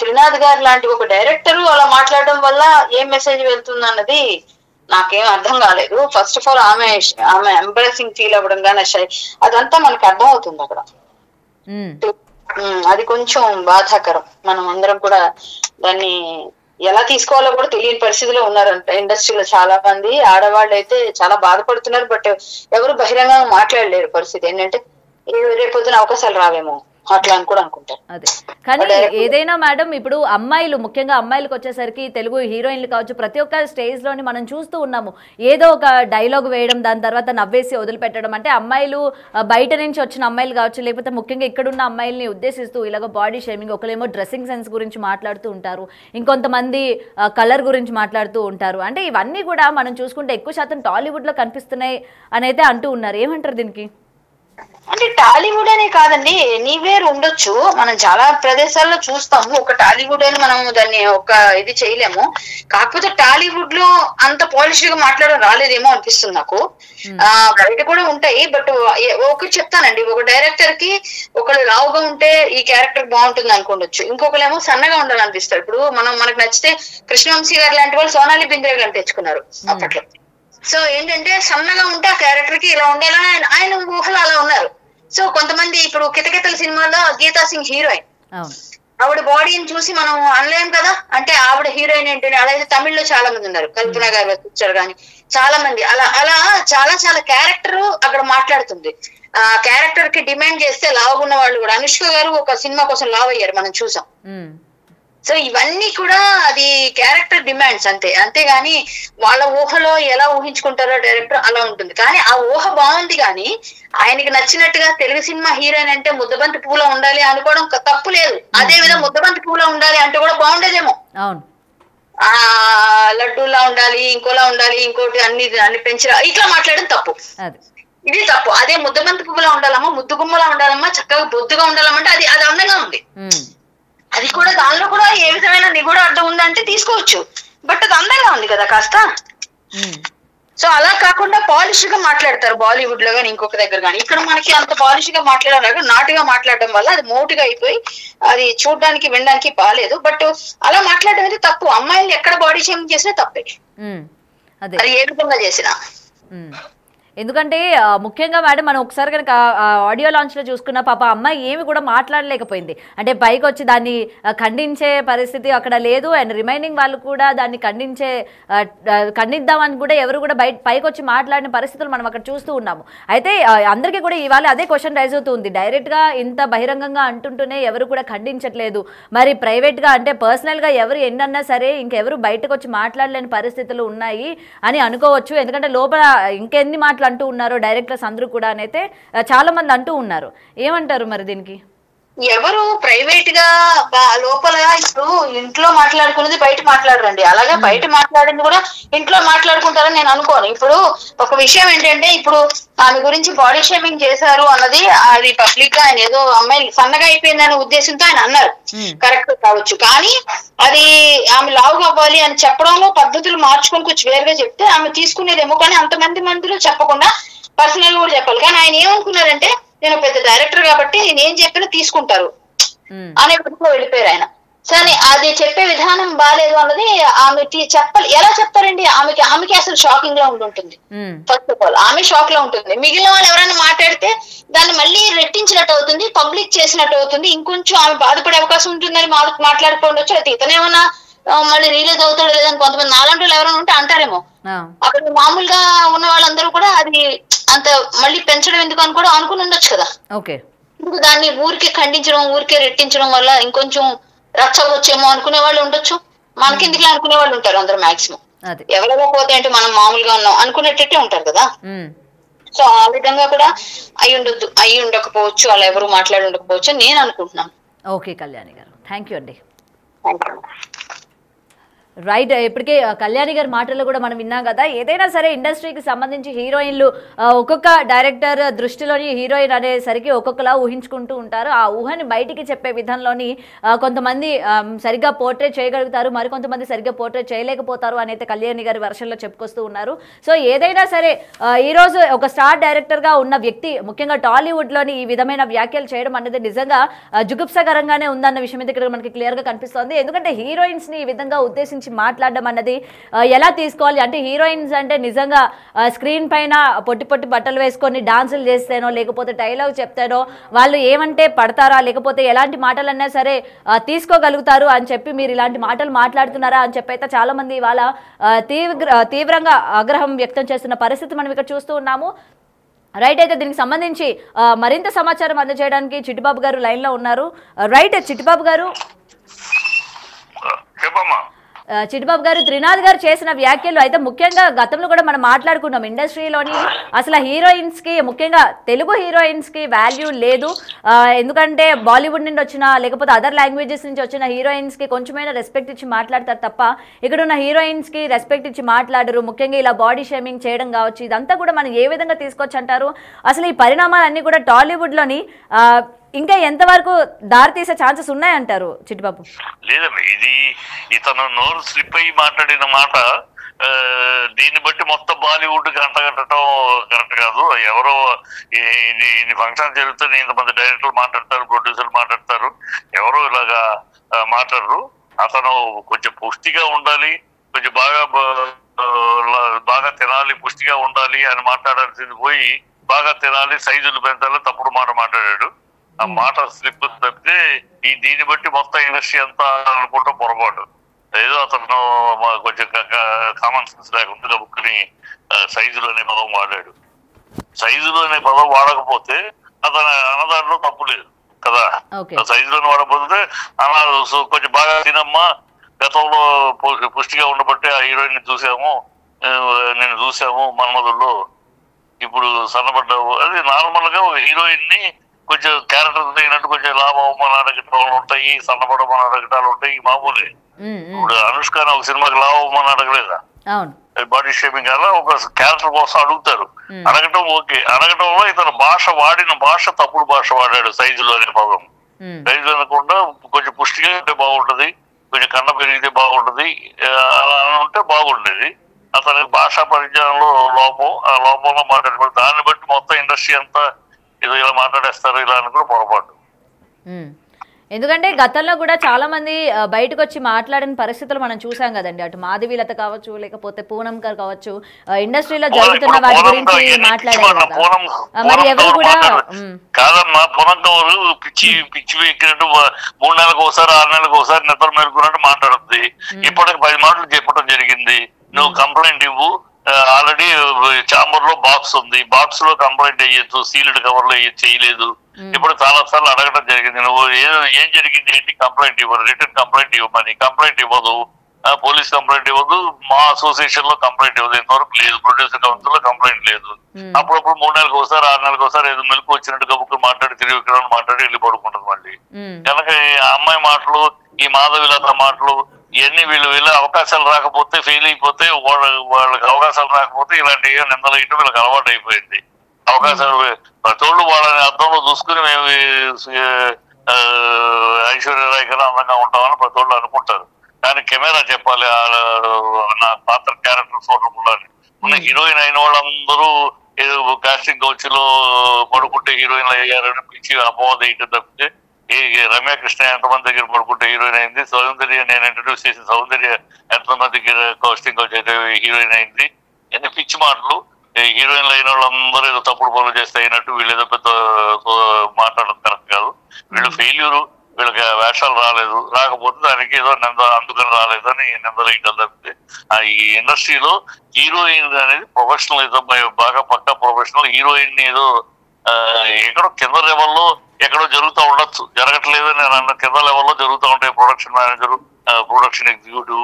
త్రినాథ్ గారు లాంటి ఒక డైరెక్టర్ అలా మాట్లాడడం వల్ల ఏం మెసేజ్ వెళ్తుంది అన్నది నాకేం అర్థం కాలేదు. ఫస్ట్ ఆఫ్ ఆల్ ఆమె ఎంబ్రెసింగ్ ఫీల్ అవ్వడం కానీ అదంతా మనకి అర్థం అవుతుంది అక్కడ. అది కొంచెం బాధాకరం. మనం అందరం కూడా దాన్ని ఎలా తీసుకోవాలో కూడా తెలియని పరిస్థితిలో ఉన్నారంట ఇండస్ట్రీలో చాలా మంది. ఆడవాళ్ళు అయితే చాలా బాధపడుతున్నారు, బట్ ఎవరు బహిరంగంగా మాట్లాడలేరు. పరిస్థితి ఏంటంటే రేపొద్దున అవకాశాలు రావేమో అట్లా అని కూడా అనుకుంటారు. అదే కానీ ఏదైనా మేడం, ఇప్పుడు అమ్మాయిలు ముఖ్యంగా అమ్మాయిలకు వచ్చేసరికి తెలుగు హీరోయిన్లు కావచ్చు, ప్రతి ఒక్క స్టేజ్ లోని మనం చూస్తూ ఉన్నాము ఏదో ఒక డైలాగ్ వేయడం, దాని తర్వాత నవ్వేసి వదిలిపెట్టడం. అంటే అమ్మాయిలు బయట నుంచి వచ్చిన అమ్మాయిలు కావచ్చు, లేకపోతే ముఖ్యంగా ఇక్కడున్న అమ్మాయిల్ని ఉద్దేశిస్తూ ఇలాగ బాడీ షేమింగ్, ఒకరేమో డ్రెస్సింగ్ సెన్స్ గురించి మాట్లాడుతూ ఉంటారు, ఇంకొంతమంది కలర్ గురించి మాట్లాడుతూ ఉంటారు. అంటే ఇవన్నీ కూడా మనం చూసుకుంటే ఎక్కువ శాతం టాలీవుడ్ లో కనిపిస్తున్నాయి అని అయితే అంటూ ఉన్నారు. ఏమంటారు దీనికి? అంటే టాలీవుడ్ అనే కాదండి, ఎనీవేర్ ఉండొచ్చు. మనం చాలా ప్రదేశాల్లో చూస్తాము. ఒక టాలీవుడ్ అని మనం దాన్ని ఒక ఇది చేయలేము. కాకపోతే టాలీవుడ్ లో అంత పాలిష్ గా మాట్లాడడం రాలేదేమో అనిపిస్తుంది నాకు. బయట కూడా ఉంటాయి, బట్ ఒకటి చెప్తానండి, ఒక డైరెక్టర్ కి ఒకళ్ళు లావుగా ఉంటే ఈ క్యారెక్టర్ బాగుంటుంది అనుకోవచ్చు, ఇంకొకరేమో సన్నగా ఉండాలనిపిస్తారు. ఇప్పుడు మనకు నచ్చితే కృష్ణవంశీ గారు లాంటి వాళ్ళు సోనాలి బింద్రే గారిని తెచ్చుకున్నారు అప్పట్లో. సో ఏంటంటే సన్నగా ఉంటే ఆ క్యారెక్టర్ కి ఇలా ఉండేలా ఆయన ఊహలు అలా ఉన్నారు. సో కొంతమంది ఇప్పుడు కితకితల సినిమాలో గీతా సింగ్ హీరోయిన్, ఆవిడ బాడీని చూసి మనం అనలేం కదా, అంటే ఆవిడ హీరోయిన్ ఏంటంటే అలాగే తమిళ్లో చాలా మంది ఉన్నారు, కల్పన గారు వచ్చారు కానీ చాలా మంది అలా అలా చాలా చాలా క్యారెక్టర్ అక్కడ మాట్లాడుతుంది. ఆ క్యారెక్టర్ కి డిమాండ్ చేస్తే లావుగున్న వాళ్ళు కూడా, అనుష్క గారు ఒక సినిమా కోసం లావ్ అయ్యారు మనం చూసాం. సో ఇవన్నీ కూడా అది క్యారెక్టర్ డిమాండ్స్ అంతే, అంతేగాని వాళ్ళ ఊహలో ఎలా ఊహించుకుంటారో డైరెక్టర్ అలా ఉంటుంది. కానీ ఆ ఊహ బాగుంది, కానీ ఆయనకి నచ్చినట్టుగా తెలుగు సినిమా హీరోయిన్ అంటే ముద్దబంతి పూలో ఉండాలి అనుకోవడం తప్పు లేదు. అదే విధంగా ముద్దబంతి పూలో ఉండాలి అంటే కూడా బాగుండేదేమో, ఆ లడ్డూలా ఉండాలి, ఇంకోలా ఉండాలి, ఇంకోటి అన్ని పెంచిరా ఇట్లా మాట్లాడడం తప్పు, ఇది తప్పు. అదే ముద్దబంతి పువ్వులా ఉండాలమ్మా, ముద్దు గుమ్మలా ఉండాలమ్మా, చక్కగా బొద్దుగా ఉండాలమ్మంటే అది అందంగా ఉంది. అది కూడా దానిలో కూడా ఏ విధమైన నిగూఢ అర్థం ఉందంటే తీసుకోవచ్చు, బట్ అది అందంగా ఉంది కదా కాస్త. సో అలా కాకుండా పాలిష్ గా మాట్లాడతారు బాలీవుడ్ లో కానీ ఇంకొక దగ్గర కానీ. ఇక్కడ మనకి అంత పాలిష్ గా మాట్లాడడం, నాటుగా మాట్లాడడం వల్ల అది మోటుగా అయిపోయి అది చూడడానికి వినడానికి బాగాలేదు. బట్ అలా మాట్లాడడం అనేది తప్పు. అమ్మాయిలు ఎక్కడ బాడీ షేమింగ్ చేసినా తప్పే, అది ఏ విధంగా చేసినా. ఎందుకంటే ముఖ్యంగా మేడం మనం ఒకసారి కనుక ఆడియో లాంచ్లో చూసుకున్న పాప అమ్మాయి ఏమి కూడా మాట్లాడలేకపోయింది. అంటే పైకి వచ్చి దాన్ని ఖండించే పరిస్థితి అక్కడ లేదు, అండ్ రిమైనింగ్ వాళ్ళు కూడా దాన్ని ఖండిద్దామని కూడా ఎవరు కూడా పైకి వచ్చి మాట్లాడిన పరిస్థితులు మనం అక్కడ చూస్తూ ఉన్నాము. అయితే అందరికీ కూడా ఇవాళ అదే క్వశ్చన్ రైజ్ అవుతుంది, డైరెక్ట్గా ఇంత బహిరంగంగా అంటుంటూనే ఎవరు కూడా ఖండించట్లేదు, మరి ప్రైవేట్గా అంటే పర్సనల్గా ఎవరు ఎన్నన్నా సరే ఇంకెవరు బయటకు వచ్చి మాట్లాడలేని పరిస్థితులు ఉన్నాయి అని అనుకోవచ్చు. ఎందుకంటే లోపల ఇంకెన్ని మాటలు అంటూ ఉన్నారు డైరెక్టర్స్ అందరూ కూడా అయితే చాలా మంది అంటూ ఉన్నారు. ఏమంటారు మరి దీనికి? ఎవరు ప్రైవేట్ గా లోపల ఇప్పుడు ఇంట్లో మాట్లాడుకున్నది బయట మాట్లాడరండి. అలాగే బయట మాట్లాడింది కూడా ఇంట్లో మాట్లాడుకుంటారని నేను అనుకోను. ఇప్పుడు ఒక విషయం ఏంటంటే, ఇప్పుడు ఆమె గురించి బాడీ షేమింగ్ చేశారు అన్నది అది పబ్లిక్ గా ఆయన ఏదో అమ్మాయి సన్నగా అయిపోయిందనే ఉద్దేశంతో ఆయన అన్నారు, కరెక్ట్ కావచ్చు. కానీ అది ఆమె లావుగా అవ్వాలి అని చెప్పడంలో పద్ధతులు మార్చుకొని కొంచెం వేరుగా చెప్తే ఆమె తీసుకునేదేమో. కానీ అంతమంది మందిలో చెప్పకుండా పర్సనల్ కూడా చెప్పాలి. కానీ ఆయన ఏమనుకున్నారంటే, నేను పెద్ద డైరెక్టర్ కాబట్టి నేను ఏం చెప్పినా తీసుకుంటారు అనే విధంగా వెళ్ళిపోయారు ఆయన. సరే, అది చెప్పే విధానం బాగాలేదు అన్నది ఆమె చెప్పాలి. ఎలా చెప్తారండి? ఆమెకి అసలు షాకింగ్ గా ఉంటుంది. ఫస్ట్ ఆఫ్ ఆల్ ఆమె షాక్ లో ఉంటుంది. మిగిలిన వాళ్ళు ఎవరైనా మాట్లాడితే దాన్ని మళ్ళీ రెట్టించినట్టు అవుతుంది, పబ్లిక్ చేసినట్టు అవుతుంది, ఇంకొంచెం ఆమె బాధపడే అవకాశం ఉంటుందని మాట్లాడుకోవచ్చు. అయితే ఇతనేమన్నా మళ్ళీ రిలీజ్ అవుతాడో లేదని కొంతమంది నాలాంటి వాళ్ళు ఎవరైనా ఉంటే అంటారేమో. అక్కడ మామూలుగా ఉన్న వాళ్ళందరూ కూడా అది అంత మళ్ళీ పెంచడం ఎందుకు అని కూడా అనుకుని ఉండొచ్చు కదా. ఇప్పుడు దాన్ని ఊరికే ఖండించడం, ఊరికే రెట్టించడం వల్ల ఇంకొంచెం రచ్చవచ్చేమో అనుకునే వాళ్ళు ఉండొచ్చు. మనకెందుకు అనుకునే వాళ్ళు ఉంటారు అందరూ మాక్సిమం. ఎవరెవరో పోతే అంటే మనం మామూలుగా ఉన్నాం అనుకునేటట్టే ఉంటారు కదా. సో ఆ విధంగా కూడా అయి ఉండకపోవచ్చు, అలా ఎవరు మాట్లాడి ఉండకపోవచ్చు అని నేను అనుకుంటున్నాను. ఓకే కళ్యాణి గారు, థ్యాంక్ యూ అండి. రైట్, ఇప్పటికే కళ్యాణి గారి మాటల్లో కూడా మనం విన్నాం కదా. ఏదైనా సరే ఇండస్ట్రీకి సంబంధించి హీరోయిన్లు ఒక్కొక్క డైరెక్టర్ దృష్టిలోని హీరోయిన్ అనేసరికి ఒక్కొక్కలా ఊహించుకుంటూ ఉంటారు. ఆ ఊహని బయటికి చెప్పే విధంలోని కొంతమంది సరిగ్గా పోర్ట్రేట్ చేయగలుగుతారు, మరికొంతమంది సరిగ్గా పోర్ట్రేట్ చేయలేకపోతారు అనేది కళ్యాణి గారి వర్షన్లో చెప్పుకొస్తూ ఉన్నారు. సో ఏదైనా సరే ఈరోజు ఒక స్టార్ డైరెక్టర్గా ఉన్న వ్యక్తి ముఖ్యంగా టాలీవుడ్లోని ఈ విధమైన వ్యాఖ్యలు చేయడం అనేది నిజంగా జుగుప్సకరంగానే ఉందన్న విషయం ఇక్కడ మనకి క్లియర్గా కనిపిస్తోంది. ఎందుకంటే హీరోయిన్స్ని ఈ విధంగా ఉద్దేశించి మాట్లాడడం అన్నది ఎలా తీసుకోవాలి అంటే, హీరోయిన్స్ అంటే నిజంగా స్క్రీన్ పైన పొట్టి పొట్టి బట్టలు వేసుకొని డాన్సులు చేస్తేనో లేకపోతే డైలాగ్ చెప్తేనో వాళ్ళు ఏమంటే పడతారా, లేకపోతే ఎలాంటి మాటలన్నా సరే తీసుకోగలుగుతారు అని చెప్పి మీరు ఇలాంటి మాటలు మాట్లాడుతున్నారా అని చెప్పి అయితే చాలా మంది ఇవాళ తీవ్రంగా ఆగ్రహం వ్యక్తం చేస్తున్న పరిస్థితి మనం ఇక్కడ చూస్తూ ఉన్నాము. రైట్, అయితే దీనికి సంబంధించి మరింత సమాచారం అందజేయడానికి చిట్టిబాబు గారు లైన్లో ఉన్నారు. రైట్, చిట్టిబాబు గారు. చిట్టిబాబు గారు, త్రినాథ్ గారు చేసిన వ్యాఖ్యలు అయితే ముఖ్యంగా గతంలో కూడా మనం మాట్లాడుకున్నాం, ఇండస్ట్రీలోని అసలు హీరోయిన్స్కి ముఖ్యంగా తెలుగు హీరోయిన్స్కి వాల్యూ లేదు. ఎందుకంటే బాలీవుడ్ నుండి వచ్చిన లేకపోతే అదర్ లాంగ్వేజెస్ నుంచి వచ్చిన హీరోయిన్స్కి కొంచెమైనా రెస్పెక్ట్ ఇచ్చి మాట్లాడతారు తప్ప ఇక్కడ ఉన్న హీరోయిన్స్కి రెస్పెక్ట్ ఇచ్చి మాట్లాడరు. ముఖ్యంగా ఇలా బాడీ షేమింగ్ చేయడం కావచ్చు, ఇదంతా కూడా మనం ఏ విధంగా తీసుకొచ్చి అంటారు? అసలు ఈ పరిణామాలన్నీ కూడా టాలీవుడ్లోని ఇంకా ఎంతవరకు దారితీసే ఛాన్సెస్ ఉన్నాయంటారు చిట్టిబాబు? లేదండి, ఇది ఇతను నోరు స్లిప్ అయ్యి మాట్లాడిన మాట, దీన్ని బట్టి మొత్తం బాలీవుడ్ అంటగట్టడం కరెక్ట్ కాదు. ఎవరో ఇన్ని ఫంక్షన్ జరుగుతుంది, ఇంతమంది డైరెక్టర్లు మాట్లాడతారు, ప్రొడ్యూసర్లు మాట్లాడతారు, ఎవరో ఇలాగా మాట్లాడరు. అతను కొంచెం పుష్టిగా ఉండాలి, కొంచెం బాగా తినాలి, పుష్టిగా ఉండాలి అని మాట్లాడాల్సింది పోయి బాగా తినాలి, సైజులు పెంచాలి, తప్పుడు మాట మాట్లాడాడు. ఆ మాట స్లిప్ తప్పితే దీన్ని బట్టి మొత్తం ఇండస్ట్రీ అంతా అనుకుంటా పొరపాటు. ఏదో అతను కొంచెం కామన్ సెన్స్ లేకుండా గబుక్కుని సైజులు అనే పదం వాడాడు. సైజులు అనే పదం వాడకపోతే అతను అన్నదాంట్లో తప్పు లేదు కదా. సైజులను వాడకపోతే కొంచెం బాగా తినమ్మా, గతంలో పుష్టిగా ఉండబట్టే ఆ హీరోయిన్ నేను చూసాము మన్మధుల్లో, ఇప్పుడు సన్నబడ్డావు. అది నార్మల్ గా హీరోయిన్ ని కొంచెం క్యారెక్టర్ తగినట్టు కొంచెం లాభమని అడగటాలు ఉంటాయి, సన్నబడమని అడగటాలు ఉంటాయి, మామూలే. ఇప్పుడు అనుష్కని ఒక సినిమాకి లాభమని అడగలేదా? బాడీ షేమింగ్ అలా ఒక క్యారెక్టర్ కోసం అడుగుతారు, అడగటం ఓకే. అడగటంలో ఇతను వాడిన భాష తప్పుడు భాష వాడాడు. సైజులు అనే పదం సైజు అనకుండా కొంచెం పుష్టిగా ఉంటే బాగుంటది, కొంచెం కన్న పెరిగితే బాగుంటది, అలా ఉంటే బాగుండేది. అతని భాషా పరిజ్ఞానంలో లోపం, ఆ లోపంలో మాట్లాడే దాన్ని బట్టి మొత్తం ఇండస్ట్రీ అంతా ఏదో ఇలా మాట్లాడేస్తారు ఇలా అని కూడా పొరపాటు. ఎందుకంటే గతంలో కూడా చాలా మంది బయటకు వచ్చి మాట్లాడిన పరిస్థితులు మనం చూసాం కదండి. అటు మాధవీలత కావచ్చు, లేకపోతే పూనం గారు కావచ్చు, ఇండస్ట్రీలో జరుగుతున్న వాటి గురించి మాట్లాడారు. మరి ఎవరు కూడా కాదమ్మా, పూనం గారు పిచ్చి ఎక్కినట్టు 3 నెలలకు ఒకసారి 6 నెలలకు ఒకసారి నిద్ర మేలుకున్నట్టు మాట్లాడుతుంది. ఇప్పటికి 10 మాటలు చెప్పడం జరిగింది. నువ్వు కంప్లైంట్ ఇవ్వు, ఆల్రెడీ చాంబర్ లో బాక్స్ ఉంది, బాక్స్ లో కంప్లైంట్ అయ్యొచ్చు, సీల్డ్ కవర్ లో చేయలేదు. ఇప్పుడు చాలా సార్లు అడగడం జరిగింది, నువ్వు ఏం జరిగింది ఏంటి, కంప్లైంట్ ఇవ్వరు, రిటర్న్ కంప్లైంట్ ఇవ్వమని. కంప్లైంట్ ఇవ్వదు, పోలీస్ కంప్లైంట్ ఇవ్వదు, మా అసోసియేషన్ లో కంప్లైంట్ ఇవ్వదు, ఇంతవరకు లేదు. ప్రొడ్యూసర్ కౌన్సిల్ లో కంప్లైంట్ లేదు. అప్పుడప్పుడు 3 నెలలకు ఒకసారి 6 నెలలకు ఒకసారి ఏదో మెలకు వచ్చినట్టు గబుక్కు మాట్లాడి తిరిగి విక్రమణ మాట్లాడి వెళ్ళి పడుకుంటుంది మళ్ళీ. కనుక ఆ అమ్మాయి మాటలు, ఈ మాధవిలత మాటలు ఇవన్నీ వీళ్ళ అవకాశాలు రాకపోతే, ఫెయిల్ అయిపోతే, వాళ్ళకి అవకాశాలు రాకపోతే ఇలాంటి నిందలు ఇటు వీళ్ళకి అలవాటు అయిపోయింది. అవకాశాలు ప్రతోళ్ళు వాళ్ళని అర్థంలో చూసుకుని మేము ఐశ్వర్యరాయ్ కన్నా అందంగా ఉంటామని ప్రతోళ్ళు అనుకుంటారు. కానీ కెమెరా చెప్పాలి నా పాత్ర క్యారెక్టర్ సూటబుల్ అని. ఉన్న హీరోయిన్ అయిన వాళ్ళందరూ ఏదో కాస్టింగ్ కౌచ్ లో పడుకుంటే హీరోయిన్లు అయ్యారని పిచ్చి అపవాద ఇటు తప్పితే, రమ్యకృష్ణ ఎంతమంది దగ్గర పడుకుంటే హీరోయిన్ అయింది, సౌందర్య నేను ఇంట్రడ్యూస్ చేసిన సౌందర్య ఎంతమంది దగ్గర కాస్టింగ్ కౌచ్ అయితే హీరోయిన్ అయింది. ఎన్ని పిచ్చి మాటలు. హీరోయిన్లు అయిన వాళ్ళందరూ ఏదో తప్పుడు పనులు చేస్తే అయినట్టు వీళ్ళు ఏదో పెద్ద మాట్లాడడం కరెక్ట్ కాదు. వీళ్ళు ఫెయిల్యూరు, వీళ్ళకి వేషాలు రాలేదు, రాకపోతే దానికి ఏదో అందుకని రాలేదని నిందలు ఇవ్వాలి తప్పితే ఈ ఇండస్ట్రీలో హీరోయిన్ అనేది ప్రొఫెషనల్ బాగా పక్కా ప్రొఫెషనల్. హీరోయిన్ ఏదో ఎక్కడో కింద లెవెల్లో ఎక్కడో జరుగుతూ ఉండొచ్చు, జరగట్లేదు నేను అన్న. కింద లెవెల్లో జరుగుతూ ఉంటాయి. Production manager, production executive,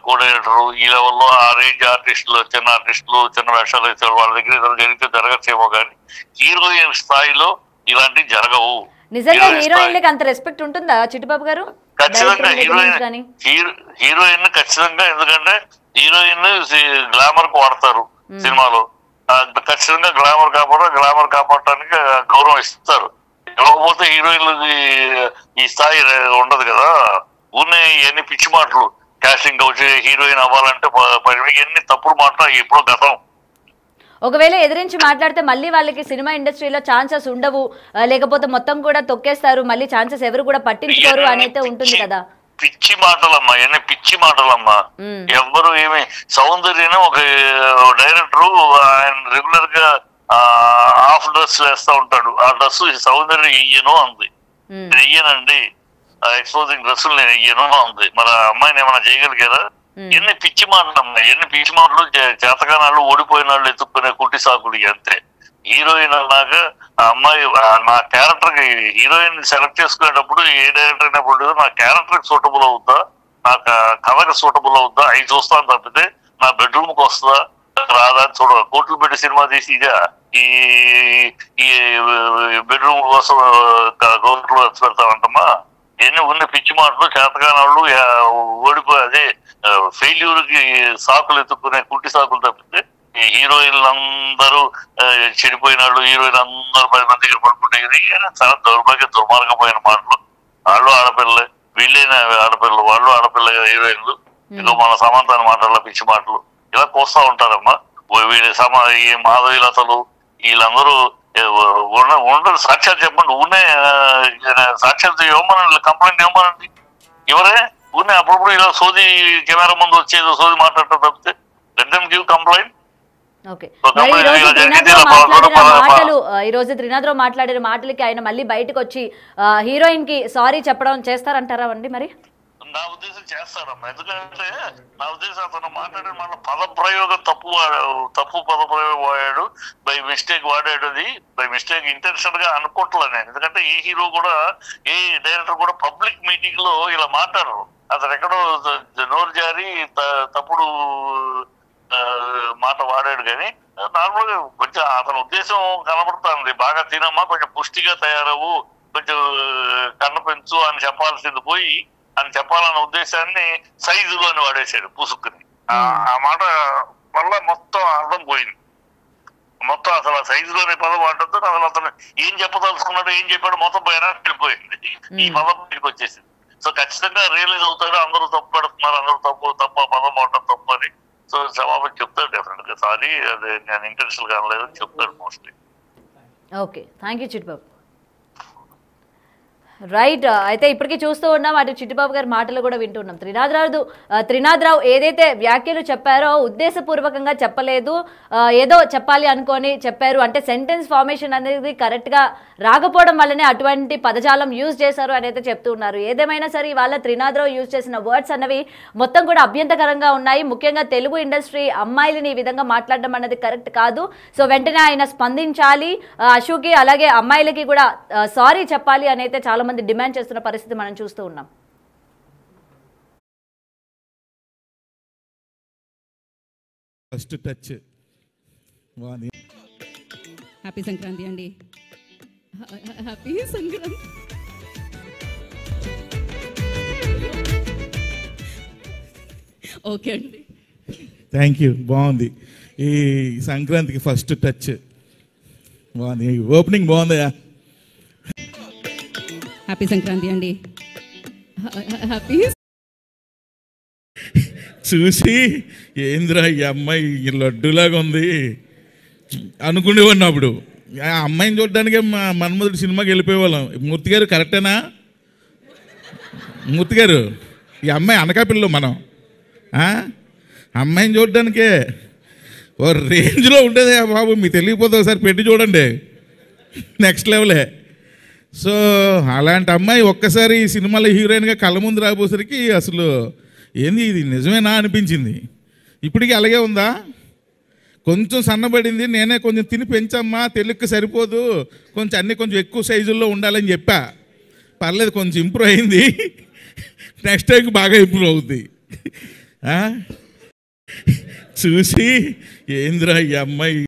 coordinator, ఈ లెవెల్లో ఆ రేంజ్ ఆర్టిస్టులు, చిన్న వేషాలు వేసే వాళ్ళ దగ్గర ఏదో జరిగితే జరగచ్చేమో కానీ హీరోయిన్ స్థాయిలో ఇలాంటివి జరగవు. నిజంగా హీరోయిన్లకి అంత రెస్పెక్ట్ ఉంటుందా చిట్టిబాబు గారు? ఖచ్చితంగా హీరోయిన్ ఖచ్చితంగా, ఎందుకంటే హీరోయిన్ గ్లామర్ కు వాడతారు సినిమాలో. ఖచ్చితంగా గ్లామర్ కాపాడటానికి గౌరవం ఇస్తారు. ఇవ్వకపోతే హీరోయిన్లకి ఈ స్థాయి ఉండదు కదా. ఊరినే ఇవన్నీ పిచ్చి మాటలు, కాస్టింగ్ వచ్చి హీరోయిన్ అవ్వాలంటే ఎన్ని తప్పుడు మాటలు ఎప్పుడో గతం. ఒకవేళ ఎదిరించి మాట్లాడితే మళ్ళీ వాళ్ళకి సినిమా ఇండస్ట్రీలో ఛాన్సెస్ ఉండవు, లేకపోతే మొత్తం కూడా తొక్కేస్తారు, మళ్ళీ ఛాన్సెస్ ఎవరు కూడా పట్టించుకోరు అని అయితే ఉంటుంది కదా. పిచ్చి మాటలమ్మా, ఎన్ని పిచ్చి మాటలమ్మా. ఎవ్వరు ఏమి సౌందర్యని ఒక డైరెక్టర్ ఆయన రెగ్యులర్ గా హాఫ్ డ్రెస్ వేస్తా ఉంటాడు. ఆ డ్రెస్ సౌందర్యం వెయ్యను అంది. వెయ్యనండి, ఎక్స్పోజింగ్ డ్రెస్సులు నేను వెయ్యను అంది. మరి ఆ అమ్మాయిని ఏమైనా చేయగలిగారా? ఎన్ని పిచ్చి మాటలు అమ్మాయి, ఎన్ని పిచ్చి మాటలు. చేతకానాళ్ళు, ఓడిపోయిన వాళ్ళు ఎత్తుక్కునే కుట్టి సాకులు అంతే. హీరోయిన్ అన్నాక ఆ అమ్మాయి నా క్యారెక్టర్ కి హీరోయిన్ సెలెక్ట్ చేసుకునేటప్పుడు ఏ డైరెక్టర్ అయినప్పుడు నా క్యారెక్టర్ కి సూటబుల్ అవుద్దా, నా కథకి సూటబుల్ అవుద్దా అవి చూస్తాను తప్పితే నా బెడ్రూమ్ కి వస్తుందా రాదా చూడ. కోట్లు పెట్టి సినిమా తీసి ఇదా ఈ బెడ్రూమ్ కోసం కోట్లు ఖర్చు పెడతామంటమ్మా. ఎన్ని ఉన్న పిచ్చి మాటలు, చేతకానాళ్ళు, ఓడిపోయి ఫెయిల్యూర్ కి సాకులు ఎత్తుక్కునే కుట్టి సాకులు తప్పితే హీరోయిన్లు అందరూ చెడిపోయిన వాళ్ళు, హీరోయిన్ అందరూ 10 మంది దగ్గర పడుకుంటే చాలా దుర్మార్గమైన మాటలు. వాళ్ళు ఆడపిల్లలే, వీళ్ళైన ఆడపిల్లలు, వాళ్ళు ఆడపిల్ల హీరోయిన్లు. ఇదో మన సమంతాన్ని మాటల పిచ్చి మాటలు ఇలా కోస్తా ఉంటారమ్మా. ఈ మాధవిలతలు వీళ్ళందరూ ఉండదు. సాక్ష్యాలు చెప్పండి, ఊనే సాక్ష్యాలు ఇవ్వమనండి, కంప్లైంట్ ఇవ్వమనండి. ఎవరే ఊనే అప్పుడప్పుడు ఇలా సోది కెమెరా ముందు వచ్చేది సోది మాట్లాడటం తప్పితే లెట్ దెమ్ గివ్ కంప్లైంట్. ఈ రోజు త్రినాథరావు మాట్లాడిన మాటలకి ఆయన మళ్ళీ బయటకు వచ్చి హీరోయిన్ కి సారీ చెప్పడం చేస్తారంటారా అండి? మరి నా ఉద్దేశం చేస్తారమ్మా. ఎందుకంటే నా ఉద్దేశం అతను మాట్లాడిన మన పదప్రయోగం తప్పు పదప్రయోగం వాడాడు, బై మిస్టేక్ వాడాడు. అది బై మిస్టేక్, ఇంటెన్షన్ గా అనుకోవట్లే నేను. ఎందుకంటే ఈ హీరో కూడా, ఏ డైరెక్టర్ కూడా పబ్లిక్ మీటింగ్ లో ఇలా మాట్లాడరు. అతను ఎక్కడో నోరు జారి తప్పుడు మాట వాడాడు. కానీ నార్మల్ గా కొంచెం అతని ఉద్దేశం కనబడుతుంది. బాగా తినమ్మా, కొంచెం పుష్టిగా తయారవు, కొంచెం కన్న పెంచు అని చెప్పాల్సింది పోయి అని చెప్పాలన్న ఉద్దేశాన్ని సైజులో అని వాడేశాడు పూసుకుని. ఆ మాట వల్ల మొత్తం అర్థం పోయింది. మొత్తం అసలు ఆ సైజులోని పదం వాడటంతో అసలు అతను ఏం చెప్పదలుచుకున్నాడు, ఏం చెప్పాడు మొత్తం వెళ్ళిపోయింది. ఈ పదం బయటకు వచ్చేసింది. సో ఖచ్చితంగా రియలైజ్ అవుతాడు అందరూ తప్పు పెడుతున్నారు, అందరూ తప్ప పదం వాడటం తప్పు అని. సో జవాబు చెప్తాడు డెఫినెట్ గా. సారీ, అది నేను ఇంటెన్షనల్ గా అనలేదని చెప్తాడు mostly. Okay, thank you Chittibabu. Right, అయితే ఇప్పటికీ చూస్తూ ఉన్నాం, అటు చిట్టిబాబు గారి మాటలు కూడా వింటున్నాం. త్రినాథరావు ఏదైతే వ్యాఖ్యలు చెప్పారో ఉద్దేశపూర్వకంగా చెప్పలేదు, ఏదో చెప్పాలి అనుకొని చెప్పారు. అంటే సెంటెన్స్ ఫార్మేషన్ అనేది కరెక్ట్గా రాకపోవడం వల్లనే అటువంటి పదజాలం యూజ్ చేశారు అని అయితే చెప్తూ ఉన్నారు. ఏదేమైనా సరే ఇవాళ త్రినాథరావు యూజ్ చేసిన వర్డ్స్ అన్నవి మొత్తం కూడా అభ్యంతకరంగా ఉన్నాయి. ముఖ్యంగా తెలుగు ఇండస్ట్రీ అమ్మాయిలని ఈ విధంగా మాట్లాడడం అనేది కరెక్ట్ కాదు. సో వెంటనే ఆయన స్పందించాలి, అశుకి అలాగే అమ్మాయిలకి కూడా సారీ చెప్పాలి అని అయితే చాలా మంది డిమాండ్ చేస్తున్న పరిస్థితి మనం చూస్తూ ఉన్నాం. ఫస్ట్ టచ్ బాగుంది. హ్యాపీ సంక్రాంతి అండి. హ్యాపీ సంక్రాంతి. ఓకే అండి, థ్యాంక్ యూ. బాగుంది. ఈ సంక్రాంతికి ఫస్ట్ టచ్ బాగుంది. ఓపెనింగ్ బాగుందయా. హ్యాపీ సంక్రాంతి అండి. హ్యాపీ. చూసి ఏంద్రా ఈ అమ్మాయి లడ్డులాగా ఉంది అనుకునేవాడిని. అప్పుడు ఆ అమ్మాయిని చూడడానికే మా మన్మధుడు సినిమాకి వెళ్ళిపోయేవాళ్ళం. మూర్తి గారు కరెక్టేనా? మూర్తి గారు, ఈ అమ్మాయి అనకాపిల్లలో మనం అమ్మాయిని చూడడానికే ఓ రేంజ్లో ఉండేదే బాబు. మీకు తెలియకపోతే ఒకసారి పెట్టి చూడండి, నెక్స్ట్ లెవెలే. సో అలాంటి అమ్మాయి ఒక్కసారి ఈ సినిమాలో హీరోయిన్గా కళ్ళ ముందు రాబోసరికి అసలు ఏంది ఇది నిజమేనా అనిపించింది. ఇప్పటికీ అలాగే ఉందా? కొంచెం సన్నబడింది, నేనే కొంచెం తిని పెంచమ్మా, తెలుగుకి సరిపోదు, కొంచెం అన్నీ కొంచెం ఎక్కువ సైజుల్లో ఉండాలని చెప్పా. పర్లేదు, కొంచెం ఇంప్రూవ్ అయింది. నెక్స్ట్ టైంకి బాగా ఇంప్రూవ్ అవుద్ది. చూసి ఏంద్రా ఈ అమ్మాయి